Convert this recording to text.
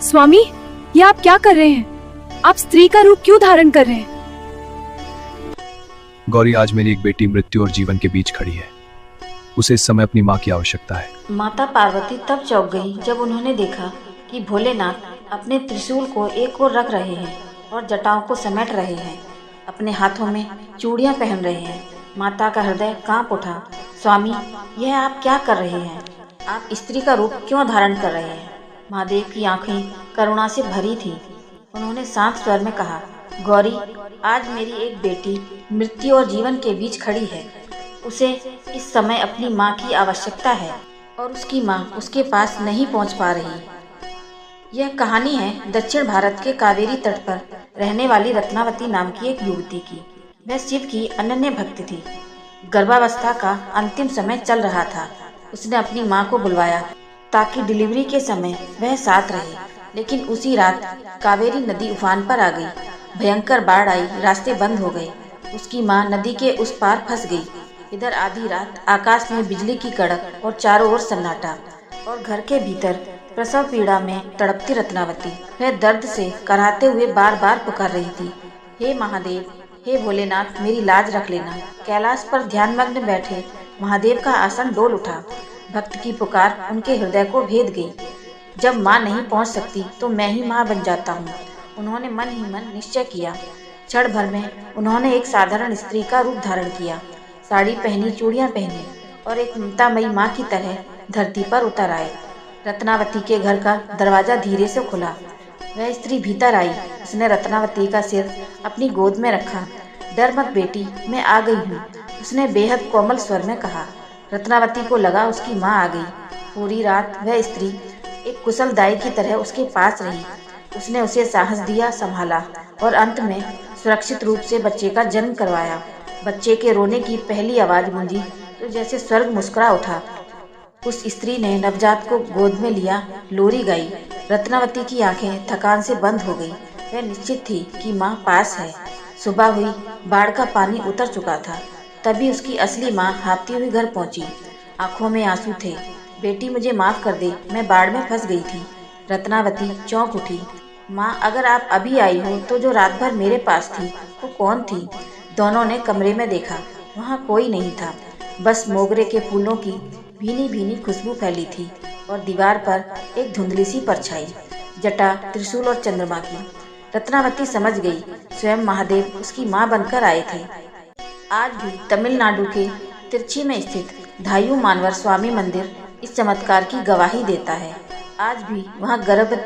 स्वामी, ये आप क्या कर रहे हैं? आप स्त्री का रूप क्यों धारण कर रहे हैं? गौरी, आज मेरी एक बेटी मृत्यु और जीवन के बीच खड़ी है। उसे इस समय अपनी माँ की आवश्यकता है। माता पार्वती तब चौंक गई जब उन्होंने देखा कि भोलेनाथ अपने त्रिशूल को एक ओर रख रहे हैं और जटाओं को समेट रहे हैं, अपने हाथों में चूड़ियां पहन रहे हैं। माता का हृदय कांप उठा। स्वामी, यह आप क्या कर रहे हैं? आप स्त्री का रूप क्यों धारण कर रहे हैं? महादेव की आंखें करुणा से भरी थीं। उन्होंने शांत स्वर में कहा, गौरी, आज मेरी एक बेटी मृत्यु और जीवन के बीच खड़ी है। उसे इस समय अपनी माँ की आवश्यकता है और उसकी माँ उसके पास नहीं पहुँच पा रही। यह कहानी है दक्षिण भारत के कावेरी तट पर रहने वाली रत्नावती नाम की एक युवती की। वह शिव की अनन्य भक्त थी। गर्भावस्था का अंतिम समय चल रहा था। उसने अपनी माँ को बुलवाया ताकि डिलीवरी के समय वह साथ रहे, लेकिन उसी रात कावेरी नदी उफान पर आ गई। भयंकर बाढ़ आई, रास्ते बंद हो गए। उसकी माँ नदी के उस पार फंस गई। इधर आधी रात आकाश में बिजली की कड़क और चारों ओर सन्नाटा, और घर के भीतर प्रसव पीड़ा में तड़पती रत्नावती वह दर्द से कराहते हुए बार बार पुकार रही थी, हे महादेव, हे भोलेनाथ, मेरी लाज रख लेना। कैलाश पर ध्यानमग्न बैठे महादेव का आसन डोल उठा। भक्त की पुकार उनके हृदय को भेद गई। जब माँ नहीं पहुँच सकती तो मैं ही माँ बन जाता हूँ, उन्होंने मन ही मन निश्चय किया। क्षण भर में उन्होंने एक साधारण स्त्री का रूप धारण किया। साड़ी पहनी, चूड़ियाँ पहनी और एक ममतामयी माँ की तरह धरती पर उतर आए। रत्नावती के घर का दरवाजा धीरे से खुला। वह स्त्री भीतर आई। उसने रत्नावती का सिर अपनी गोद में रखा। डर मत बेटी, मैं आ गई हूँ, उसने बेहद कोमल स्वर में कहा। रत्नावती को लगा उसकी माँ आ गई। पूरी रात वह स्त्री एक कुशलदाई की तरह उसके पास रही। उसने उसे साहस दिया, संभाला और अंत में सुरक्षित रूप से बच्चे का जन्म करवाया। बच्चे के रोने की पहली आवाज गूंजी तो जैसे स्वर्ग मुस्कुरा उठा। उस स्त्री ने नवजात को गोद में लिया, लोरी गाई। रत्नावती की आंखें थकान से बंद हो गई। वह निश्चित थी कि माँ पास है। सुबह हुई, बाढ़ का पानी उतर चुका था। तभी उसकी असली माँ हाँफती हुई घर पहुंची। आंखों में आंसू थे। बेटी, मुझे माफ कर दे, मैं बाढ़ में फंस गई थी। रत्नावती चौंक उठी। माँ, अगर आप अभी आई हो तो जो रात भर मेरे पास थी वो कौन थी? दोनों ने कमरे में देखा। वहाँ कोई नहीं था, बस मोगरे के फूलों की भीनी भीनी खुशबू फैली थी और दीवार पर एक धुंधली सी परछाई, जटा, त्रिशूल और चंद्रमा की। रत्नावती समझ गई, स्वयं महादेव उसकी माँ बनकर आए थे। आज भी तमिलनाडु के तिरुची में स्थित धायु मानवर स्वामी मंदिर इस चमत्कार की गवाही देता है। आज भी वहाँ गर्भवती